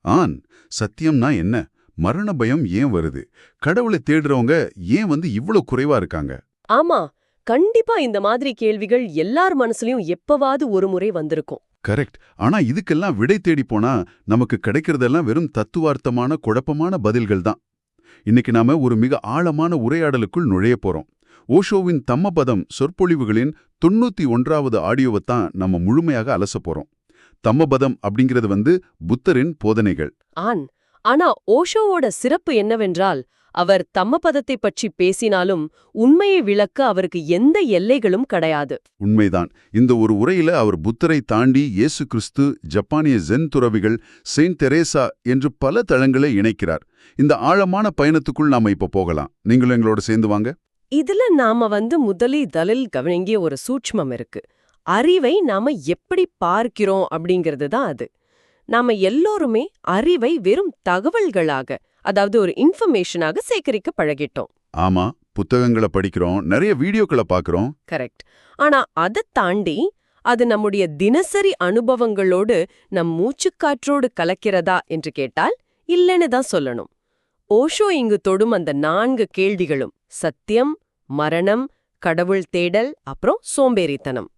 On, சத்தியம்னா என்ன? மரண பயம் ஏன் வருது? கடவுளை தேடுறவங்க ஏன் இவ்ளோ குறைவா இருக்காங்க? ஆமா, கண்டிப்பா இந்த மாதிரி கேள்விகள் எல்லார் மனசுலயும் எப்பவாவது ஒரு முறை வந்திருக்கும். கரெக்ட். ஆனா இதுக்கெல்லாம் விடை தேடி போனா நமக்கு கிடைக்கிறதெல்லாம் வெறும் தத்துவார்த்தமான குழப்பமான பதில்கள் தான். இன்னைக்கு நாம ஒரு மிக ஆழமான உரையாடலுக்குள் நுழைய போறோம். ஓஷோவின் தம்மபதம் சொற்பொழிவுகளின் 91வது ஆடியோவைத்தான் நம்ம முழுமையாக அலச போறோம். தம்மபதம் அப்படிங்கிறது புத்தரின் போதனைகள். ஆன், ஆனா ஓஷோவோட சிறப்பு என்னவென்றால், அவர் தம்மபதத்தை பற்றி பேசினாலும் உண்மையை விளக்க அவருக்கு எந்த எல்லைகளும் கிடையாது. உண்மைதான். இந்த ஒரு உரையில அவர் புத்தரை தாண்டி இயேசு கிறிஸ்து, ஜப்பானிய ஜென் துறவிகள், செயின்ட் தெரேசா என்று பல தளங்களை இணைக்கிறார். இந்த ஆழமான பயணத்துக்குள் நாம இப்ப போகலாம். நீங்களும் எங்களோட சேர்ந்து வாங்க. இதுல நாம முதலில் கவனிங்கிய ஒரு சூட்ச்மம் இருக்கு. அறிவை நாம எப்படி பார்க்கிறோம் அப்படிங்கிறது தான் அது. நாம எல்லோருமே அறிவை வெறும் தகவல்களாக, அதாவது ஒரு இன்ஃபர்மேஷனாக சேகரிக்க பழகிட்டோம். ஆமா, புத்தகங்களை படிக்கிறோம், நிறைய வீடியோக்களை பார்க்கறோம். கரெக்ட். ஆனா அதைத் தாண்டி அது நம்முடைய தினசரி அனுபவங்களோடு நம் மூச்சுக்காற்றோடு கலக்கிறதா என்று கேட்டால் இல்லைன்னு தான் சொல்லணும். ஓஷோ இங்கு தொடும் அந்த 4 கேள்விகளும் சத்தியம், மரணம், கடவுள் தேடல், அப்புறம் சோம்பேறித்தனம்.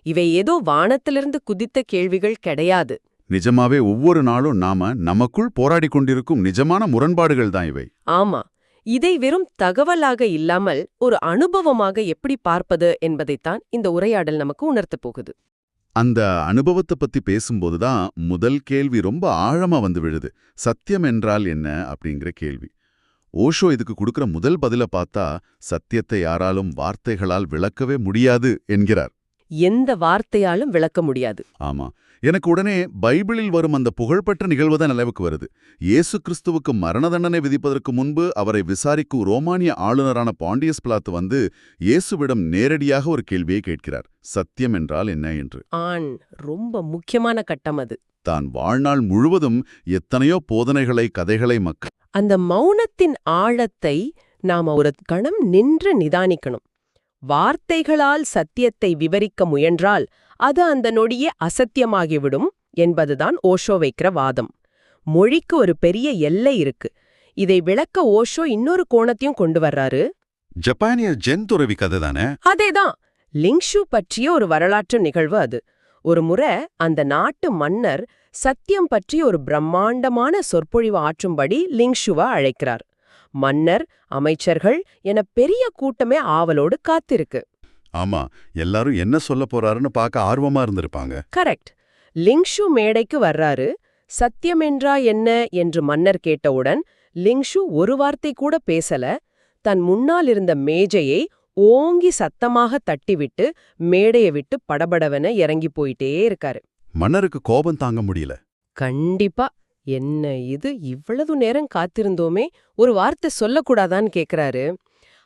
இவை ஏதோ வானத்திலிருந்து குதித்த கேள்விகள் கிடையாது. நிஜமாவே ஒவ்வொரு நாளும் நாம நமக்குள் போராடி கொண்டிருக்கும் நிஜமான முரண்பாடுகள் தான் இவை. ஆமா, இதை வெறும் தகவலாக இல்லாமல் ஒரு அனுபவமாக எப்படி பார்ப்பது என்பதைத்தான் இந்த உரையாடல் நமக்கு உணர்த்தப் போகுது. அந்த அனுபவத்தை பத்தி பேசும்போதுதான் முதல் கேள்வி ரொம்ப ஆழமா விழுது. சத்தியம் என்றால் என்ன அப்படிங்கிற கேள்வி. ஓஷோ இதுக்கு கொடுக்கிற முதல் பதில பார்த்தா சத்தியத்தை யாராலும் வார்த்தைகளால் விளக்கவே முடியாது என்கிறார். எந்த வார்த்தையாலும் விளக்க முடியாது. ஆமா, எனக்கு உடனே பைபிளில் வரும் அந்த புகழ்பெற்ற நிகழ்வுதான் நினைவுக்கு வருது. இயேசு கிறிஸ்துவுக்கு மரண தண்டனை விதிப்பதற்கு முன்பு அவரை விசாரிக்கும் ரோமானிய ஆளுநரான பாண்டியஸ் பிலாத்து இயேசுவிடம் நேரடியாக ஒரு கேள்வியை கேட்கிறார். சத்தியம் என்றால் என்ன என்று. ஆன், ரொம்ப முக்கியமான கட்டம் அது. தான் வாழ்நாள் முழுவதும் எத்தனையோ போதனைகளை, கதைகளை அந்த மௌனத்தின் ஆழத்தை நாம ஒரு கணம் நின்று நிதானிக்கணும். வார்த்தைகளால் சத்தியத்தை விவரிக்க முயன்றால் அது அந்த நொடியே அசத்தியமாகிவிடும் என்பதுதான் ஓஷோ வைக்கிற வாதம். மொழிக்கு ஒரு பெரிய எல்லை இருக்கு. இதை விளக்க ஓஷோ இன்னொரு கோணத்தையும் கொண்டு வர்றாரு. ஜப்பானிய ஜென் துறவி கதை தானே? அதேதான். லிங்ஷு பற்றிய ஒரு வரலாற்று நிகழ்வு அது. ஒரு முறை அந்த நாட்டு மன்னர் சத்தியம் பற்றி ஒரு பிரம்மாண்டமான சொற்பொழிவு ஆற்றும்படி லிங்ஷுவை அழைக்கிறார். மன்னர், அமைச்சர்கள் என பெரிய கூட்டமே ஆவலோடு காத்திருக்கு. ஆமா, எல்லாரும் என்ன சொல்ல போறாருன்னு பார்க்க ஆர்வமா இருந்திருப்பாங்க. கரெக்ட். லிங்ஷு மேடைக்கு வர்றாரு. சத்தியம் என்றா என்ன என்று மன்னர் கேட்டவுடன் லிங்ஷு ஒரு வார்த்தை கூட பேசல. தன் முன்னால் இருந்த மேஜையை ஓங்கி சத்தமாக தட்டிவிட்டு மேடையை விட்டு படபடவென இறங்கி போயிட்டே இருக்காரு. மன்னருக்கு கோபம் தாங்க முடியல. கண்டிப்பா. என்ன இது, இவ்வளவு நேரம் காத்திருந்தோமே, ஒரு வார்த்தை சொல்லக்கூடாதான்னு கேக்குறாரு.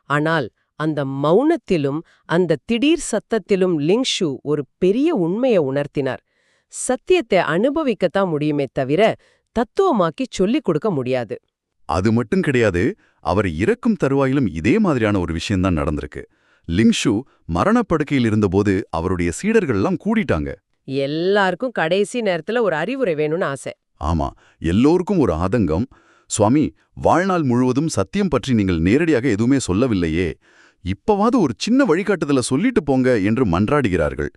ஆனால் அந்த மௌனத்திலும் அந்த திடீர் சத்தத்திலும் லிங்ஷு ஒரு பெரிய உண்மையை உணர்த்தினார். சத்தியத்தை அனுபவிக்கத்தான் முடியுமே தவிர தத்துவமாக்கி சொல்லிக் கொடுக்க முடியாது. அது மட்டும் கிடையாது, அவர் இறக்கும் தருவாயிலும் இதே மாதிரியான ஒரு விஷயம்தான் நடந்திருக்கு. லிங்ஷு மரணப்படுக்கையில் இருந்தபோது அவருடைய சீடர்கள்லாம் கூடிட்டாங்க. எல்லாருக்கும் கடைசி நேரத்துல ஒரு அறிவுரை வேணும்னு ஆசை. ஆமா, எல்லோருக்கும் ஒரு ஆதங்கம். சுவாமி, வாழ்நாள் முழுவதும் சத்தியம் பற்றி நீங்கள் நேரடியாக எதுவுமே சொல்லவில்லையே, இப்பவாது ஒரு சின்ன வழிகாட்டுதல சொல்லிட்டு போங்க என்று மன்றாடுகிறார்கள்.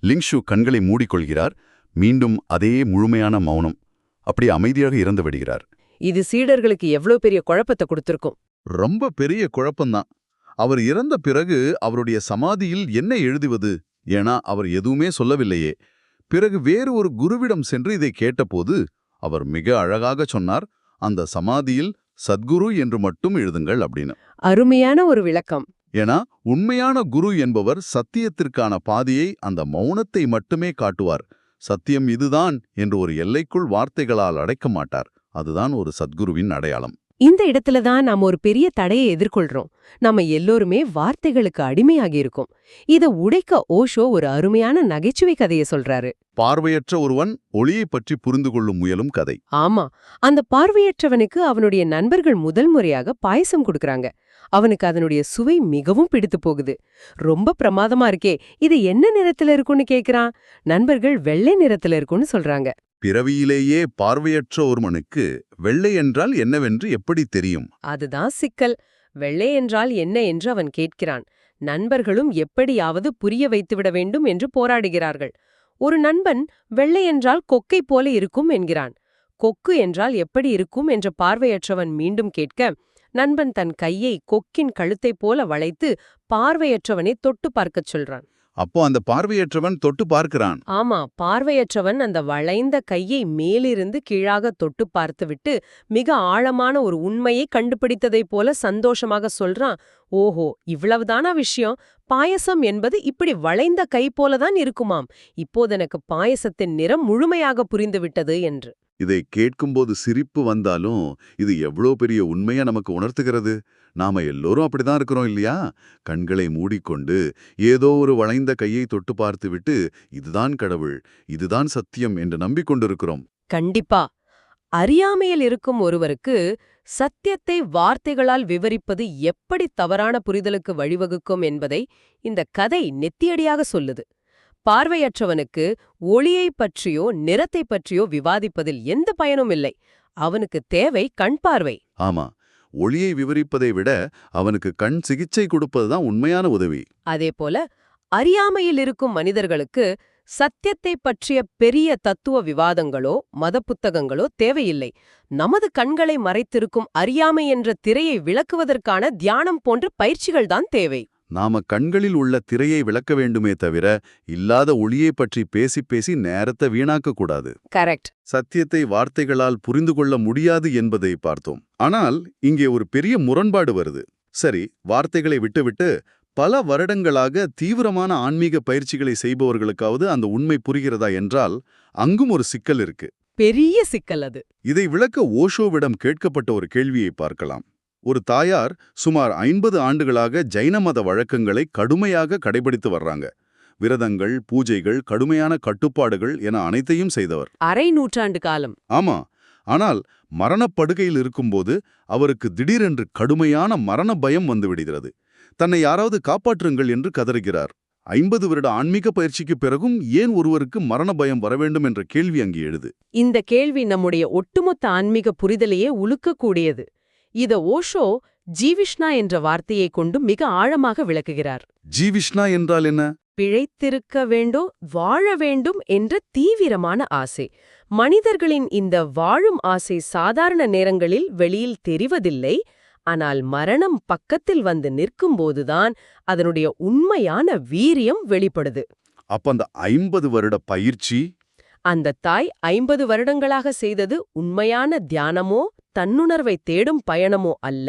லிங்ஷு கண்களை மூடிக்கொள்கிறார். மீண்டும் அதே முழுமையான மௌனம். அப்படி அமைதியாக இறந்து விடுகிறார். இது சீடர்களுக்கு எவ்வளவு பெரிய குழப்பத்தை கொடுத்திருக்கும். ரொம்ப பெரிய குழப்பம்தான். அவர் இறந்த பிறகு அவருடைய சமாதியில் என்ன எழுதுவது? ஏன்னா அவர் எதுவுமே சொல்லவில்லையே. பிறகு வேறு ஒரு குருவிடம் சென்று இதை கேட்டபோது அவர் மிக அழகாக சொன்னார், அந்த சமாதியில் சத்குரு என்று மட்டும் எழுதுங்கள் அப்படின்னு. அருமையான ஒரு விளக்கம். ஏன்னா உண்மையான குரு என்பவர் சத்தியத்திற்கான பாதையை, அந்த மௌனத்தை மட்டுமே காட்டுவார். சத்தியம் இதுதான் என்று ஒரு எல்லைக்குள் வார்த்தைகளால் அடைக்க மாட்டார். அதுதான் ஒரு சத்குருவின் அடையாளம். இந்த இடத்துலதான் நாம ஒரு பெரிய தடையை எதிர்கொள்றோம். நாம எல்லோருமே வார்த்தைகளுக்கு அடிமையாகி இருக்கோம். இத உடைக்க ஓஷோ ஒரு அருமையான நகைச்சுவை கதையை சொல்றாரு. பார்வையற்ற ஒருவன் ஒளியை பற்றி புரிந்து கொள்ளும் முயலும் கதை. ஆமா, அந்த பார்வையற்றவனுக்கு அவனுடைய நண்பர்கள் முதல் முறையாக பாயசம் கொடுக்கறாங்க. அவனுக்கு அதனுடைய சுவை மிகவும் பிடித்து போகுது. ரொம்ப பிரமாதமா இருக்கே, இது என்ன நிறத்துல இருக்குன்னு கேக்குறான். நண்பர்கள் வெள்ளை நிறத்துல இருக்குன்னு சொல்றாங்க. பிறவியிலேயே பார்வையற்ற ஒருவனுக்கு வெள்ளை என்றால் என்னவென்று எப்படி தெரியும்? அதுதான் சிக்கல். வெள்ளை என்றால் என்ன என்று அவன் கேட்கிறான். நண்பர்களும் எப்படியாவது புரிய வைத்துவிட வேண்டும் என்று போராடுகிறார்கள். ஒரு நண்பன் வெள்ளை என்றால் கொக்கை போல இருக்கும் என்கிறான். கொக்கு என்றால் எப்படி இருக்கும் என்ற பார்வையற்றவன் மீண்டும் கேட்க, நண்பன் தன் கையை கொக்கின் கழுத்தைப் போல வளைத்து பார்வையற்றவனை தொட்டு பார்க்கச் சொல்றான். அப்போ அந்த பார்வையற்றவன் தொட்டு பார்க்கிறான். ஆமா, பார்வையற்றவன் அந்த வளைந்த கையை மேலிருந்து கீழாக தொட்டு பார்த்துவிட்டு மிக ஆழமான ஒரு உண்மையை கண்டுபிடித்ததைப் போல சந்தோஷமாக சொல்றான். ஓஹோ, இவ்வளவுதானா விஷயம்? பாயசம் என்பது இப்படி வளைந்த கை போலதான் இருக்குமாம். இப்போது எனக்கு பாயசத்தின் நிறம் முழுமையாக புரிந்துவிட்டது என்று. இதை கேட்கும்போது சிரிப்பு வந்தாலும் இது எவ்வளோ பெரிய உண்மையா நமக்கு உணர்த்துகிறது. நாம எல்லோரும் அப்படிதான் இருக்கிறோம் இல்லையா? கண்களை மூடிக்கொண்டு ஏதோ ஒரு வளைந்த கையை தொட்டு பார்த்துவிட்டு இதுதான் கடவுள், இதுதான் சத்தியம் என்று நம்பிக்கொண்டிருக்கிறோம். கண்டிப்பா. அறியாமையில் இருக்கும் ஒருவருக்கு சத்தியத்தை வார்த்தைகளால் விவரிப்பது எப்படி தவறான புரிதலுக்கு வழிவகுக்கும் என்பதை இந்த கதை நெத்தியடியாக சொல்லுது. பார்வையற்றவனுக்கு ஒளியைப் பற்றியோ நிறத்தைப் பற்றியோ விவாதிப்பதில் எந்த பயனும் இல்லை. அவனுக்கு தேவை கண் பார்வை. ஆமா, ஒளியை விவரிப்பதை விட அவனுக்கு கண் சிகிச்சை கொடுப்பதுதான் உண்மையான உதவி. அதேபோல அறியாமையில் இருக்கும் மனிதர்களுக்கு சத்தியத்தைப் பற்றிய பெரிய தத்துவ விவாதங்களோ மத புத்தகங்களோ தேவையில்லை. நமது கண்களை மறைத்திருக்கும் அறியாமை என்ற திரையை விளக்குவதற்கான தியானம் போன்ற பயிற்சிகள்தான் தேவை. நாம கண்களில் உள்ள திரையை விளக்க வேண்டுமே தவிர இல்லாத ஒளியை பற்றி பேசி பேசி நேரத்தை வீணாக்க கூடாது. கரெக்ட். சத்தியத்தை வார்த்தைகளால் புரிந்து கொள்ள முடியாது என்பதை பார்த்தோம். ஆனால் இங்கே ஒரு பெரிய முரண்பாடு வருது. சரி, வார்த்தைகளை விட்டுவிட்டு பல வருடங்களாக தீவிரமான ஆன்மீக பயிற்சிகளை செய்பவர்களுக்காவது அந்த உண்மை புரிகிறதா என்றால் அங்கும் ஒரு சிக்கல் இருக்கு. பெரிய சிக்கல் அது. இதை விளக்க ஓஷோவிடம் கேட்கப்பட்ட ஒரு கேள்வியை பார்க்கலாம். ஒரு தாயார் சுமார் 50 ஆண்டுகளாக ஜைன மத வழக்கங்களை கடுமையாக கடைபிடித்து வர்றாங்க. விரதங்கள், பூஜைகள், கடுமையான கட்டுப்பாடுகள் என அனைத்தையும் செய்தவர். அரை நூற்றாண்டு காலம். ஆமா, ஆனால் மரணப்படுகையில் இருக்கும்போது அவருக்கு திடீரென்று கடுமையான மரண பயம் வந்துவிடுகிறது. தன்னை யாராவது காப்பாற்றுங்கள் என்று கதறுகிறார். 50 வருட ஆன்மீக பயிற்சிக்கு பிறகும் ஏன் ஒருவருக்கு மரண பயம் வர வேண்டும் என்ற கேள்வி அங்கே எழுது. இந்த கேள்வி நம்முடைய ஒட்டுமொத்த ஆன்மீக புரிதலையே உலுக்கக்கூடியது. இத ஓஷோ ஜீவிஷ்ணா என்ற வார்த்தையை கொண்டு மிக ஆழமாக விளக்குகிறார். ஜீவிஷ்ணா என்றால் என்ன? பிழைத்திருக்க வேண்டும், வாழ வேண்டும் என்ற தீவிரமான ஆசை. மனிதர்களின் இந்த வாழும் ஆசை சாதாரண நேரங்களில் வெளியில் தெரிவதில்லை. ஆனால் மரணம் பக்கத்தில் வந்து நிற்கும்போதுதான் அதனுடைய உண்மையான வீரியம் வெளிப்படுது. அப்ப அந்த 50 வருட பயிற்சி, அந்த தாய் 50 வருடங்களாக செய்தது உண்மையான தியானமோ தன்னுணர்வை தேடும் பயணமோ அல்ல.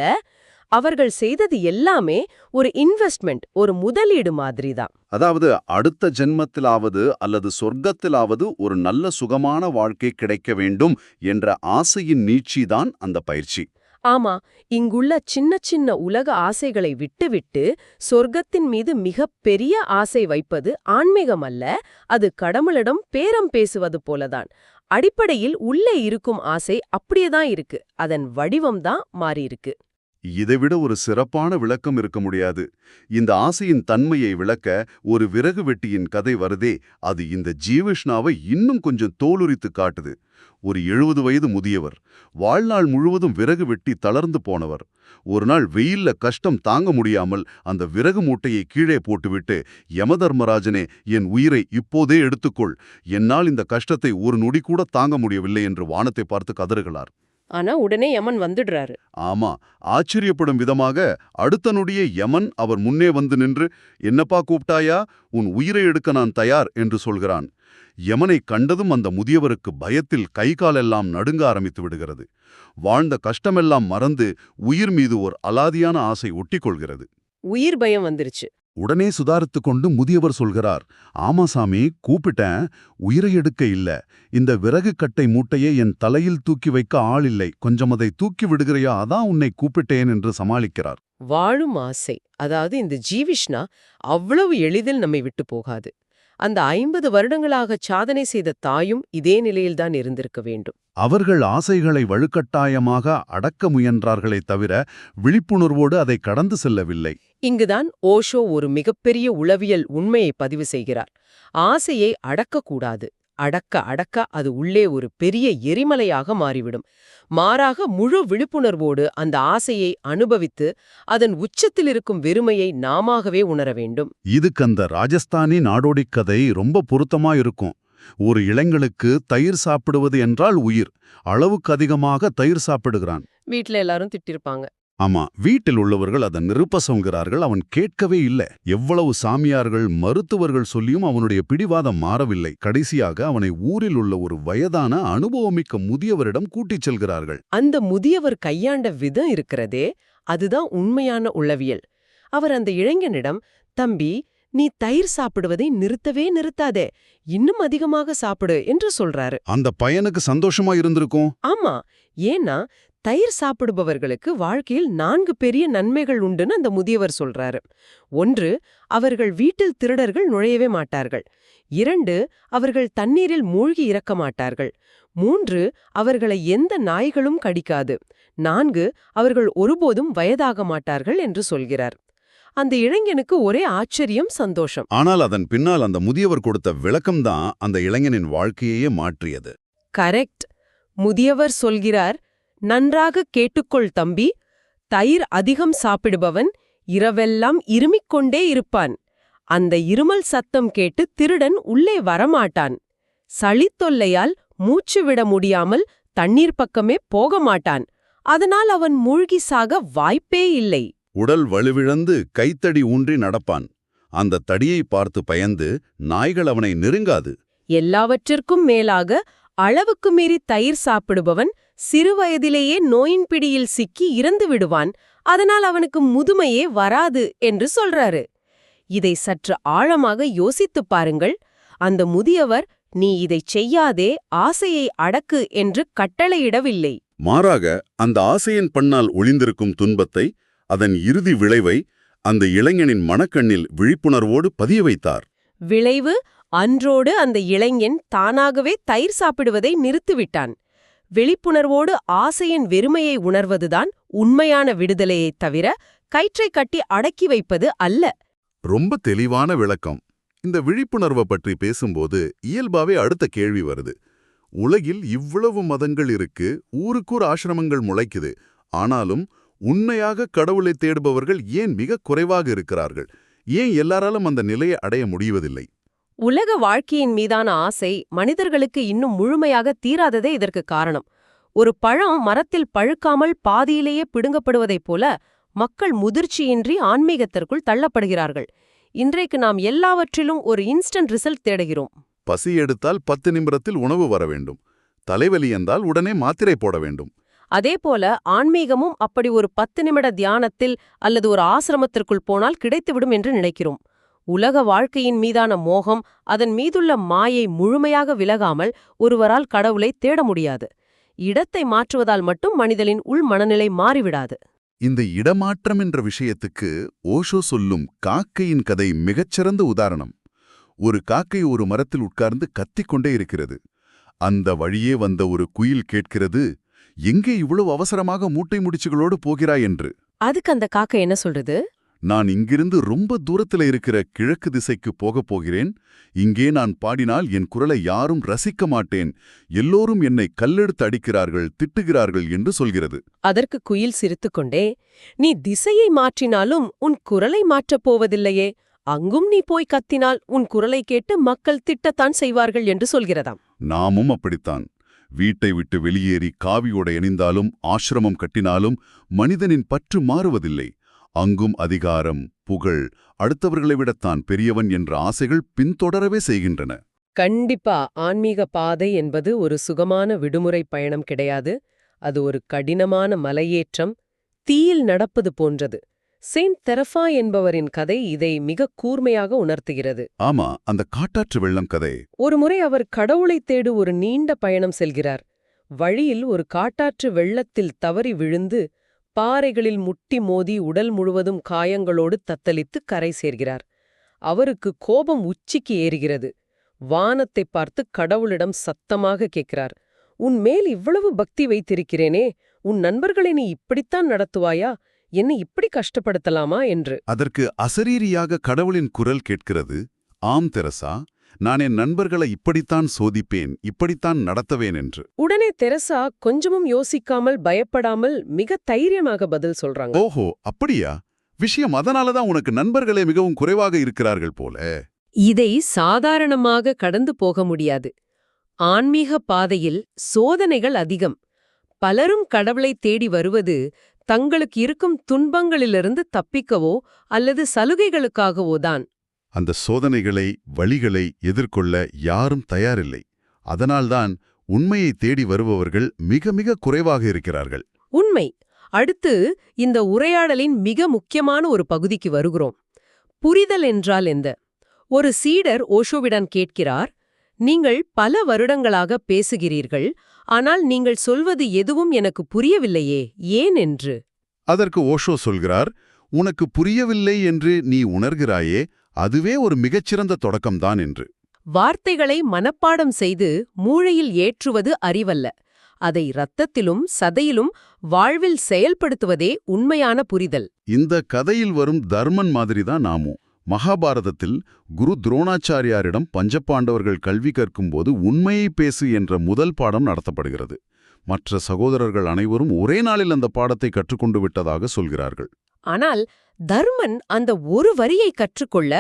அவர்கள் செய்தது எல்லாமே ஒரு இன்வெஸ்ட்மெண்ட், ஒரு முதலீடு மாதிரிதான். அதாவது அடுத்த ஜென்மத்திலாவது அல்லது சொர்க்கத்திலாவது ஒரு நல்ல சுகமான வாழ்க்கை கிடைக்க வேண்டும் என்ற ஆசையின் நீட்சிதான் அந்த பயிற்சி. ஆமா, இங்குள்ள சின்ன சின்ன உலக ஆசைகளை விட்டுவிட்டு சொர்க்கத்தின் மீது மிக பெரிய ஆசை வைப்பது ஆன்மீகம் அல்ல. அது கடவுளிடம் பேரம் பேசுவது போலதான். அடிப்படையில் உள்ளே இருக்கும் ஆசை அப்படியேதான் இருக்கு, அதன் வடிவம்தான் மாறியிருக்கு. இதைவிட ஒரு சிறப்பான விளக்கம் இருக்க முடியாது. இந்த ஆசையின் தன்மையை விளக்க ஒரு விறகு வெட்டியின் கதை வருதே, அது இந்த ஜீவிஷ்ணாவை இன்னும் கொஞ்சம் தோலுரித்து காட்டுது. ஒரு 70 வயது முதியவர், வாழ்நாள் முழுவதும் விறகு வெட்டி தளர்ந்து போனவர். ஒரு நாள் வெயில்ல கஷ்டம் தாங்க முடியாமல் அந்த விறகு மூட்டையை கீழே போட்டுவிட்டு, யமதர்மராஜனே, என் உயிரை இப்போதே எடுத்துக்கொள், என்னால் இந்த கஷ்டத்தை ஒரு நொடி கூட தாங்க முடியவில்லை என்று வானத்தை பார்த்து கதறுகிறார். ஆனா உடனே யமன் வந்துடுறாரு. ஆமா, ஆச்சரியப்படும் விதமாக அடுத்த நொடியே யமன் அவர் முன்னே வந்து நின்று, என்னப்பா கூப்பிட்டாயா, உன் உயிரை எடுக்க நான் தயார் என்று சொல்கிறான். யமனை கண்டதும் அந்த முதியவருக்கு பயத்தில் கை காலெல்லாம் நடுங்க ஆரம்பித்து விடுகிறது. வாழ்ந்த கஷ்டமெல்லாம் மறந்து உயிர் மீது ஒரு அலாதியான ஆசை ஒட்டிக்கொள்கிறது. உயிர் பயம் வந்துருச்சு. உடனே சுதாரித்துக் கொண்டு முதியவர் சொல்கிறார், ஆமா சாமி, கூப்பிட்டேன், உயிரை எடுக்க இல்ல. இந்த விறகு கட்டை மூட்டையை என் தலையில் தூக்கி வைக்க ஆள் இல்லை, கொஞ்சம் அதை தூக்கி விடுகிறையா, அதான் உன்னை கூப்பிட்டேன் என்று சமாளிக்கிறார். வாழும் ஆசை, அதாவது இந்த ஜீவிஷ்ணா அவ்வளவு எளிதில் நம்மை விட்டு போகாது. அந்த 50 வருடங்களாக சாதனை செய்த தாயும் இதே நிலையில்தான் இருந்திருக்க வேண்டும். அவர்கள் ஆசைகளை வலுக்கட்டாயமாக அடக்க முயன்றார்களே தவிர விழிப்புணர்வோடு அதை கடந்து செல்லவில்லை. இங்குதான் ஓஷோ ஒரு மிகப்பெரிய உளவியல் உண்மையை பதிவு செய்கிறார். ஆசையை அடக்கக்கூடாது, அடக்க அடக்க அது உள்ளே ஒரு பெரிய எரிமலையாக மாறிவிடும். மாறாக முழு விழிப்புணர்வோடு அந்த ஆசையை அனுபவித்து அதன் உச்சத்தில் இருக்கும் வெறுமையை நாமாகவே உணர வேண்டும். இதுக்கு அந்த ராஜஸ்தானி நாடோடிக் கதை ரொம்ப பொருத்தமா இருக்கும். ஒரு இளைஞனுக்கு தயிர் சாப்பிடுவது என்றால் உயிர். அளவுக்கு அதிகமாக தயிர் சாப்பிடுகிறான். வீட்ல எல்லாரும் திட்டிருப்பாங்க. ஆமா, வீட்டில் உள்ளவர்கள் அதை நிருப்பசங்கிறார்கள். அவன் கேட்கவே இல்லை. எவ்வளவு சாமியார்கள் மருத்துவர்கள் சொல்லியும் அவனுடைய பிடிவாதம் மாறவில்லை. கடைசியாக அவனை ஊரில் உள்ள ஒரு வயதான அனுபவமிக்க முதியவரிடம் கூட்டிச் செல்கிறார்கள். அந்த முதியவர் கையாண்ட விதம் இருக்கிறதே, அதுதான் உண்மையான உளவியல். அவர் அந்த இளைஞனிடம், தம்பி, நீ தயிர் சாப்பிடுவதை நிறுத்தவே நிறுத்தாதே, இன்னும் அதிகமாக சாப்பிடு என்று சொல்றாரு. அந்த பையனுக்கு சந்தோஷமா இருந்திருக்கும். ஆமா, ஏன்னா தயிர் சாப்பிடுபவர்களுக்கு வாழ்க்கையில் 4 பெரிய நன்மைகள் உண்டுன்னு அந்த முதியவர் சொல்றாரு. 1, அவர்கள் வீட்டில் திருடர்கள் நுழையவே மாட்டார்கள். 2, அவர்கள் தண்ணீரில் மூழ்கி இறக்க மாட்டார்கள். 3, அவர்களை எந்த நாய்களும் கடிக்காது. 4, அவர்கள் ஒருபோதும் வயதாக மாட்டார்கள் என்று சொல்கிறார். அந்த இளைஞனுக்கு ஒரே ஆச்சரியம், சந்தோஷம். ஆனால் அதன் பின்னால் அந்த முதியவர் கொடுத்த விளக்கம்தான் அந்த இளைஞனின் வாழ்க்கையே மாற்றியது. கரெக்ட். முதியவர் சொல்கிறார், நன்றாக கேட்டுக்கொள் தம்பி, தயிர் அதிகம் சாப்பிடுபவன் இரவெல்லாம் இருமிக் கொண்டே இருப்பான். அந்த இருமல் சத்தம் கேட்டு திருடன் உள்ளே வரமாட்டான். சளித்தொல்லையால் மூச்சு விட முடியாமல் தண்ணீர் பக்கமே போக மாட்டான். அதனால் அவன் மூழ்கி சாக வாய்ப்பே இல்லை. உடல் வலுவிழந்து கைத்தடி ஊன்றி நடப்பான். அந்த தடியை பார்த்து பயந்து நாய்கள் அவனை நெருங்காது. எல்லாவற்றிற்கும் மேலாக அளவுக்கு மீறி தயிர் சாப்பிடுபவன் சிறுவயதிலேயே நோயின் பிடியில் சிக்கி இறந்து விடுவான். அதனால் அவனுக்கு முதுமையே வராது என்று சொல்றாரு. இதை சற்று ஆழமாக யோசித்துப் பாருங்கள். அந்த முதியவர், நீ இதைச் செய்யாதே, ஆசையை அடக்கு என்று கட்டளையிடவில்லை. மாறாக அந்த ஆசையின் பண்ணால் ஒளிந்திருக்கும் துன்பத்தை, அதன் இறுதி விளைவை அந்த இளைஞனின் மனக்கண்ணில் விழிப்புணர்வோடு பதிய வைத்தார். விளைவு, அன்றோடு அந்த இளைஞன் தானாகவே தயிர் சாப்பிடுவதை நிறுத்திவிட்டான். விழிப்புணர்வோடு ஆசையின் வெறுமையை உணர்வதுதான் உண்மையான விடுதலையைத் தவிர கயிற்றை கட்டி அடக்கி வைப்பது அல்ல. ரொம்ப தெளிவான விளக்கம். இந்த விழிப்புணர்வை பற்றி பேசும்போது இயல்பாவே அடுத்த கேள்வி வருது. உலகில் இவ்வளவு மதங்கள் இருக்கு, ஊருக்கூர் ஆசிரமங்கள் முளைக்குது. ஆனாலும் உண்மையாக கடவுளை தேடுபவர்கள் ஏன் மிக குறைவாக இருக்கிறார்கள்? ஏன் எல்லாராலும் அந்த நிலையை அடைய முடிவதில்லை? உலக வாழ்க்கையின் மீதான ஆசை மனிதர்களுக்கு இன்னும் முழுமையாக தீராததே இதற்கு காரணம். ஒரு பழம் மரத்தில் பழுக்காமல் பாதியிலேயே பிடுங்கப்படுவதைப் போல மக்கள் முதிர்ச்சியின்றி ஆன்மீகத்திற்குள் தள்ளப்படுகிறார்கள். இன்றைக்கு நாம் எல்லாவற்றிலும் ஒரு இன்ஸ்டன்ட் ரிசல்ட் தேடுகிறோம். பசி எடுத்தால் 10 நிமிடத்தில் உணவு வர வேண்டும். தலைவலி என்றால் உடனே மாத்திரை போட வேண்டும். அதேபோல ஆன்மீகமும் அப்படி ஒரு 10 நிமிட தியானத்தில் அல்லது ஒரு ஆசிரமத்திற்குள் போனால் கிடைத்துவிடும் என்று நினைக்கிறோம். உலக வாழ்க்கையின் மீதான மோகம், அதன் மீதுள்ள மாயை முழுமையாக விலகாமல் ஒருவரால் கடவுளை தேட முடியாது. இடத்தை மாற்றுவதால் மட்டும் மனிதனின் உள் மனநிலை மாறிவிடாது. இந்த இடமாற்றம் என்ற விஷயத்துக்கு ஓஷோ சொல்லும் காக்கையின் கதை மிகச்சிறந்த உதாரணம். ஒரு காக்கை ஒரு மரத்தில் உட்கார்ந்து கத்திக்கொண்டே இருக்கிறது. அந்த வழியே வந்த ஒரு குயில் கேட்கிறது, எங்கே இவ்வளவு அவசரமாக மூட்டை முடிச்சுகளோடு போகிறாய் என்று. அதுக்கு அந்த காக்கை என்ன சொல்றது? நான் இங்கிருந்து ரொம்ப தூரத்துல இருக்கிற கிழக்கு திசைக்கு போகப் போகிறேன். இங்கே நான் பாடினால் என் குரலை யாரும் ரசிக்க மாட்டேன். எல்லோரும் என்னை கல்லெடுத்து அடிக்கிறார்கள், திட்டுகிறார்கள் என்று சொல்கிறது. அதற்கு குயில் சிரித்துக்கொண்டே, நீ திசையை மாற்றினாலும் உன் குரலை மாற்றப் போவதில்லையே, அங்கும் நீ போய் கத்தினால் உன் குரலை கேட்டு மக்கள் திட்டத்தான் செய்வார்கள் என்று சொல்கிறதாம். நாமும் அப்படித்தான். வீட்டை விட்டு வெளியேறி காவியோட இணைந்தாலும் ஆசிரமம் கட்டினாலும் மனிதனின் பற்று மாறுவதில்லை. அங்கும் அதிகாரம், புகழ், அடுத்தவர்களை விடத்தான் பெரியவன் என்ற ஆசைகள் பின்தொடரவே செய்கின்றன. கண்டிப்பா ஆன்மீக பாதை என்பது ஒரு சுகமான விடுமுறை பயணம் கிடையாது. அது ஒரு கடினமான மலையேற்றம், தீயில் நடப்பது போன்றது. செயின்ட் தெரஃபா என்பவரின் கதை இதை மிக கூர்மையாக உணர்த்துகிறது. ஆமா, அந்த காட்டாற்று வெள்ளம் கதை. ஒருமுறை அவர் கடவுளைத் தேடு ஒரு நீண்ட பயணம் செல்கிறார். வழியில் ஒரு காட்டாற்று வெள்ளத்தில் தவறி விழுந்து பாறைகளில் முட்டி மோதி உடல் முழுவதும் காயங்களோடு தத்தளித்து கரை சேர்கிறார். அவருக்கு கோபம் உச்சிக்கு ஏறுகிறது. வானத்தைப் பார்த்து கடவுளிடம் சத்தமாக கேட்கிறார், உன் மேல் இவ்வளவு பக்தி வைத்திருக்கிறேனே, உன் நண்பர்களை நீ இப்படித்தான் நடத்துவாயா? என்னை இப்படி கஷ்டப்படுத்தலாமா என்று. அதற்கு அசரீரியாக கடவுளின் குரல் கேட்கிறது, ஆம் தெரசா, நான் என் நண்பர்களை இப்படித்தான் சோதிப்பேன், இப்படித்தான் நடத்துவேன் என்று. உடனே தெரசா கொஞ்சமும் யோசிக்காமல் பயப்படாமல் மிக தைரியமாக பதில் சொல்றாங்க. ஓஹோ, அப்படியா? விஷயம் அதனாலதான் உனக்கு நண்பர்களே மிகவும் குறைவாக இருக்கிறார்கள் போல. இதை சாதாரணமாக கடந்து போக முடியாது. ஆன்மீக பாதையில் சோதனைகள் அதிகம். பலரும் கடவுளை தேடி வருவது தங்களுக்கு இருக்கும் துன்பங்களிலிருந்து தப்பிக்கவோ அல்லது சலுகைகளுக்காகவோ தான். அந்த சோதனைகளை, வழிகளை எதிர்கொள்ள யாரும் தயாரில்லை. அதனால்தான் உண்மையை தேடி வருபவர்கள் மிக மிக குறைவாக இருக்கிறார்கள். உண்மை. அடுத்து இந்த உரையாடலின் மிக முக்கியமான ஒரு பகுதிக்கு வருகிறோம். புரிதல் என்றால் எந்த? ஒரு சீடர் ஓஷோவிடம் கேட்கிறார், நீங்கள் பல வருடங்களாக பேசுகிறீர்கள், ஆனால் நீங்கள் சொல்வது எதுவும் எனக்கு புரியவில்லையே, ஏன் என்று. அதற்கு ஓஷோ சொல்கிறார், உனக்கு புரியவில்லை என்று நீ உணர்கிறாயே, அதுவே ஒரு மிகச்சிறந்த தொடக்கம்தான் என்று. வார்த்தைகளை மனப்பாடம் செய்து மூளையில் ஏற்றுவது அறிவல்ல. அதை இரத்தத்திலும் சதையிலும் வாழ்வில் செயல்படுத்துவதே உண்மையான புரிதல். இந்த கதையில் வரும் தர்மன் மாதிரிதான் நாமும். மகாபாரதத்தில் குரு துரோணாச்சாரியாரிடம் பஞ்சபாண்டவர்கள் கல்வி கற்கும்போது உண்மையை பேசு என்ற முதல் பாடம் நடத்தப்படுகிறது. மற்ற சகோதரர்கள் அனைவரும் ஒரே நாளில் அந்த பாடத்தை கற்றுக்கொண்டு விட்டதாக சொல்கிறார்கள். ஆனால் தர்மன் அந்த ஒரு வரியை கற்றுக்கொள்ள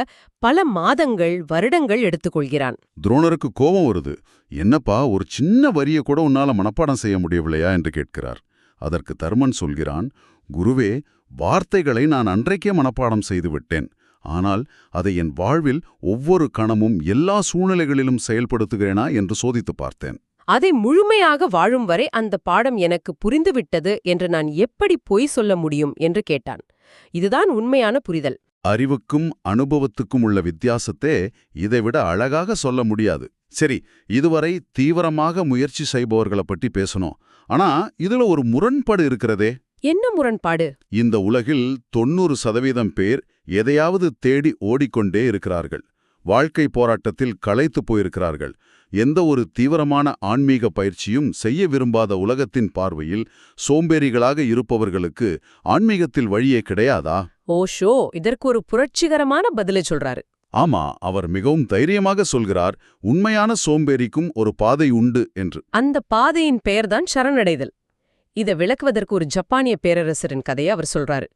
பல மாதங்கள், வருடங்கள் எடுத்துக்கொள்கிறான். துரோணருக்கு கோபம் வருது. என்னப்பா, ஒரு சின்ன வரியை கூட உன்னால மனப்பாடம் செய்ய முடியவில்லையா என்று கேட்கிறார். அதற்கு தர்மன் சொல்கிறான், குருவே, வார்த்தைகளை நான் அன்றைக்கே மனப்பாடம் செய்து விட்டேன். ஆனால் அதை என் வாழ்வில் ஒவ்வொரு கணமும் எல்லா சூழ்நிலைகளிலும் செயல்படுத்துகிறேனா என்று சோதித்து பார்த்தேன். அதை முழுமையாக வாழும் வரை அந்த பாடம் எனக்கு புரிந்துவிட்டது என்று நான் எப்படி பொய் சொல்ல முடியும் என்று கேட்டான். இதுதான் உண்மையான புரிதல். அறிவுக்கும் அனுபவத்துக்கும் உள்ள வித்தியாசத்தை இதைவிட அழகாக சொல்ல முடியாது. சரி, இதுவரை தீவிரமாக முயற்சி செய்பவர்களை பற்றி பேசணும். ஆனா இதுல ஒரு முரண்பாடு இருக்கிறதே. என்ன முரண்பாடு? இந்த உலகில் 90% பேர் எதையாவது தேடி ஓடிக்கொண்டே இருக்கிறார்கள். வாழ்க்கை போராட்டத்தில் களைத்து போயிருக்கிறார்கள். எந்த ஒரு தீவிரமான ஆன்மீக பயிற்சியும் செய்ய விரும்பாத உலகத்தின் பார்வையில் சோம்பேறிகளாக இருப்பவர்களுக்கு ஆன்மீகத்தில் வழியே கிடையாதா? ஓஷோ இதற்கு ஒரு புரட்சிகரமான பதிலை சொல்றாரு. ஆமா, அவர் மிகவும் தைரியமாக சொல்கிறார், உண்மையான சோம்பேறிக்கும் ஒரு பாதை உண்டு என்று. அந்த பாதையின் பெயர்தான் சரணடைதல். இதை விளக்குவதற்கு ஒரு ஜப்பானிய பேரரசரின் கதையை அவர் சொல்றாரு.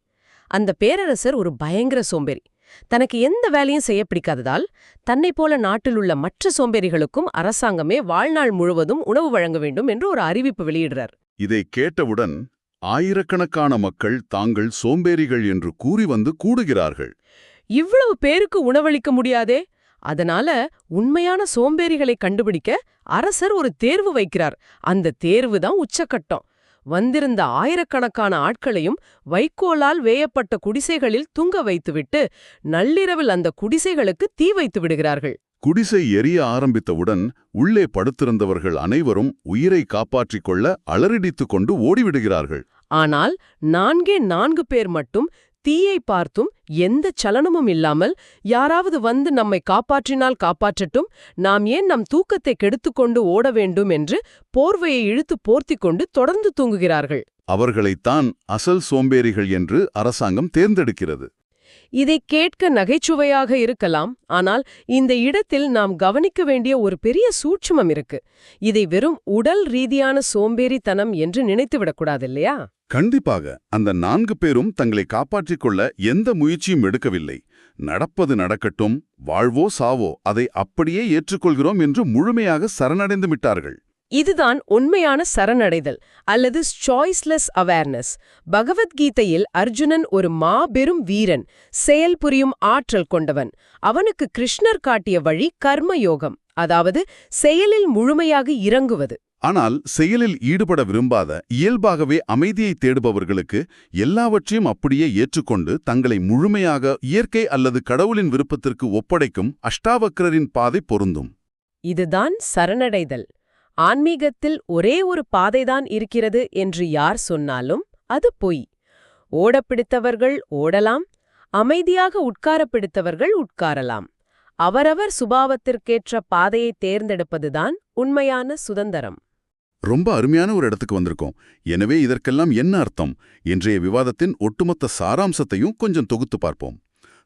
அந்த பேரரசர் ஒரு பயங்கர சோம்பேறி. தனக்கு எந்த வேலையும் செய்ய பிடிக்காததால் தன்னை போல நாட்டில் உள்ள மற்ற சோம்பேறிகளுக்கும் அரசாங்கமே வாழ்நாள் முழுவதும் உணவு வழங்க வேண்டும் என்று ஒரு அறிவிப்பு வெளியிடுறார். இதை கேட்டவுடன் ஆயிரக்கணக்கான மக்கள் தாங்கள் சோம்பேறிகள் என்று கூறி வந்து கூடுகிறார்கள். இவ்வளவு பேருக்கு உணவளிக்க முடியாதே. அதனால உண்மையான சோம்பேறிகளை கண்டுபிடிக்க அரசர் ஒரு தேர்வு வைக்கிறார். அந்த தேர்வு தான் உச்சக்கட்டம். வந்திருந்த ஆயிரக்கணக்கான ஆட்களையும் வைக்கோலால் வேயப்பட்ட குடிசைகளில் துங்க வைத்துவிட்டு நள்ளிரவில் அந்த குடிசைகளுக்கு தீ வைத்து விடுகிறார்கள். குடிசை எரிய ஆரம்பித்தவுடன் உள்ளே படுத்திருந்தவர்கள் அனைவரும் உயிரை காப்பாற்றிக் கொள்ள அலறிடித்துக் கொண்டு ஓடிவிடுகிறார்கள். ஆனால் 4 பேர் மட்டும் தீயை பார்த்தும் எந்த சலனமும் இல்லாமல், யாராவது வந்து நம்மை காப்பாற்றினால் காப்பாற்றட்டும், நாம் ஏன் நம் தூக்கத்தை கெடுத்துக்கொண்டு ஓட வேண்டும் என்று போர்வையை இழுத்து போர்த்திக் கொண்டு தொடர்ந்து தூங்குகிறார்கள். அவர்களைத்தான் அசல் சோம்பேறிகள் என்று அரசாங்கம் தேர்ந்தெடுக்கிறது. இதை கேட்க நகைச்சுவையாக இருக்கலாம். ஆனால் இந்த இடத்தில் நாம் கவனிக்க வேண்டிய ஒரு பெரிய சூட்சுமம் இருக்கு. இதை வெறும் உடல் ரீதியான சோம்பேறித்தனம் என்று நினைத்துவிடக்கூடாது இல்லையா? கண்டிப்பாக. அந்த 4 பேரும் தங்களை காப்பாற்றிக் கொள்ள எந்த முயற்சியும் எடுக்கவில்லை. நடப்பது நடக்கட்டும், வாழ்வோ சாவோ அதை அப்படியே ஏற்றுக்கொள்கிறோம் என்று முழுமையாக சரணடைந்து விட்டார்கள். இதுதான் உண்மையான சரணடைதல் அல்லது சாய்ஸ்லெஸ் அவேர்னஸ். பகவத்கீதையில் அர்ஜுனன் ஒரு மாபெரும் வீரன், செயல் புரியும் ஆற்றல் கொண்டவன். அவனுக்கு கிருஷ்ணர் காட்டிய வழி கர்மயோகம், அதாவது செயலில் முழுமையாக இறங்குவது. ஆனால் செயலில் ஈடுபட விரும்பாத, இயல்பாகவே அமைதியை தேடுபவர்களுக்கு எல்லாவற்றையும் அப்படியே ஏற்றுக்கொண்டு தங்களை முழுமையாக இயற்கை அல்லது கடவுளின் விருப்பத்திற்கு ஒப்படைக்கும் அஷ்டாவக்ரரின் பாதை பொருந்தும். இதுதான் சரணடைதல். ஆன்மீகத்தில் ஒரே ஒரு பாதைதான் இருக்கிறது என்று யார் சொன்னாலும் அது பொய். ஓடப்பிடித்தவர்கள் ஓடலாம், அமைதியாக உட்கார பிடித்தவர்கள் உட்காரலாம். அவரவர் சுபாவத்திற்கேற்ற பாதையை தேர்ந்தெடுப்பதுதான் உண்மையான சுதந்திரம். ரொம்ப அருமையான ஒரு இடத்துக்கு வந்திருக்கோம். எனவே இதற்கெல்லாம் என்ன அர்த்தம்? இன்றைய விவாதத்தின் ஒட்டுமொத்த சாராம்சத்தையும் கொஞ்சம் தொகுத்து பார்ப்போம்.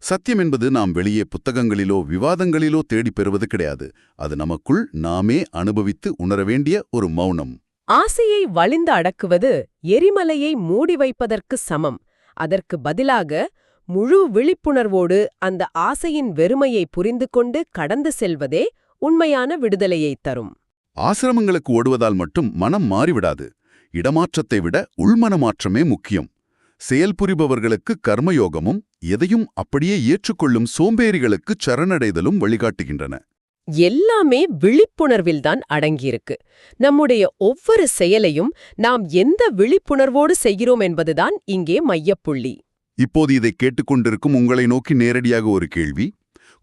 சத்தியம் என்பது நாம் வெளியே புத்தகங்களிலோ விவாதங்களிலோ தேடிப் பெறுவது கிடையாது. அது நமக்குள் நாமே அனுபவித்து உணர வேண்டிய ஒரு மௌனம். ஆசையை வலிந்து அடக்குவது எரிமலையை மூடி வைப்பதற்கு சமம். அதற்கு பதிலாக முழு விழிப்புணர்வோடு அந்த ஆசையின் வெறுமையை புரிந்து கொண்டு கடந்து செல்வதே உண்மையான விடுதலையைத் தரும். ஆசிரமங்களுக்கு ஓடுவதால் மட்டும் மனம் மாறிவிடாது. இடமாற்றத்தை விட உள்மனமாற்றமே முக்கியம். செயல்புரிபவர்களுக்கு கர்மயோகமும், எதையும் அப்படியே ஏற்றுக்கொள்ளும் சோம்பேறிகளுக்கு சரணடைதலும் வழிகாட்டுகின்றன. எல்லாமே விழிப்புணர்வில்தான் அடங்கியிருக்கு. நம்முடைய ஒவ்வொரு செயலையும் நாம் எந்த விழிப்புணர்வோடு செய்கிறோம் என்பதுதான் இங்கே மையப்புள்ளி. இப்போது இதை கேட்டுக்கொண்டிருக்கும் உங்களை நோக்கி நேரடியாக ஒரு கேள்வி.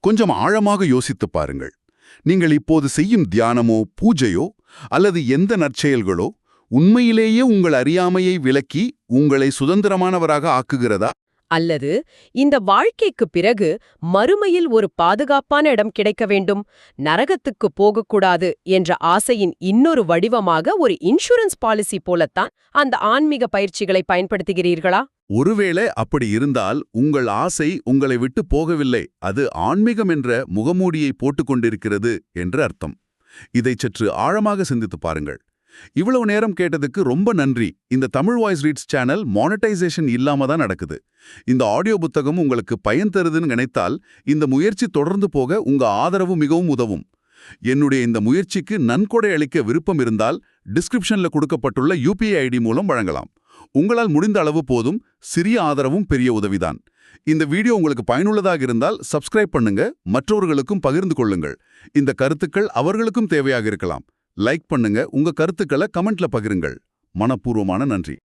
கொஞ்சம் ஆழமாக யோசித்துப் பாருங்கள். நீங்கள் இப்போது செய்யும் தியானமோ பூஜையோ அல்லது எந்த நற்செயல்களோ உண்மையிலேயே உங்கள் அறியாமையை விலக்கி உங்களை சுதந்திரமானவராக ஆக்குகிறதா? அல்லது இந்த வாழ்க்கைக்குப் பிறகு மறுமையில் ஒரு பாதுகாப்பான இடம் கிடைக்க வேண்டும், நரகத்துக்கு போகக்கூடாது என்ற ஆசையின் இன்னொரு வடிவமாக ஒரு இன்சூரன்ஸ் பாலிசி போலத்தான் அந்த ஆன்மீக பயிற்சிகளை பயன்படுத்துகிறீர்களா? ஒருவேளை அப்படி இருந்தால் உங்கள் ஆசை உங்களை விட்டு போகவில்லை, அது ஆன்மீகம் என்ற முகமூடியை போட்டுக்கொண்டிருக்கிறது என்று அர்த்தம். இதைச் சற்று ஆழமாக சிந்தித்துப் பாருங்கள். இவ்வளவு நேரம் கேட்டதுக்கு ரொம்ப நன்றி. இந்த Tamil voice reads channel monetisation இல்லாம தான் நடக்குது. இந்த ஆடியோ புத்தகம் உங்களுக்கு பயன் தருதுன்னு நினைத்தால் இந்த முயற்சி தொடர்ந்து போக உங்க ஆதரவு மிகவும் உதவும். என்னுடைய இந்த முயற்சிக்கு நன்கொடை அளிக்க விருப்பம் இருந்தால் டிஸ்கிரிப்ஷன்ல கொடுக்கப்பட்டுள்ள UPI ID மூலம் வழங்கலாம். உங்களால் முடிந்த அளவு போதும். சிறிய ஆதரவும் பெரிய உதவிதான். இந்த வீடியோ உங்களுக்கு பயனுள்ளதாக இருந்தால் சப்ஸ்கிரைப் பண்ணுங்க, மற்றவர்களுக்கும் பகிர்ந்து கொள்ளுங்கள். இந்த கருத்துக்கள் அவர்களுக்கும் தேவையாக இருக்கலாம். லைக் பண்ணுங்க, உங்க கருத்துக்களை கமெண்ட்ல பகிருங்கள். மனப்பூர்வமான நன்றி.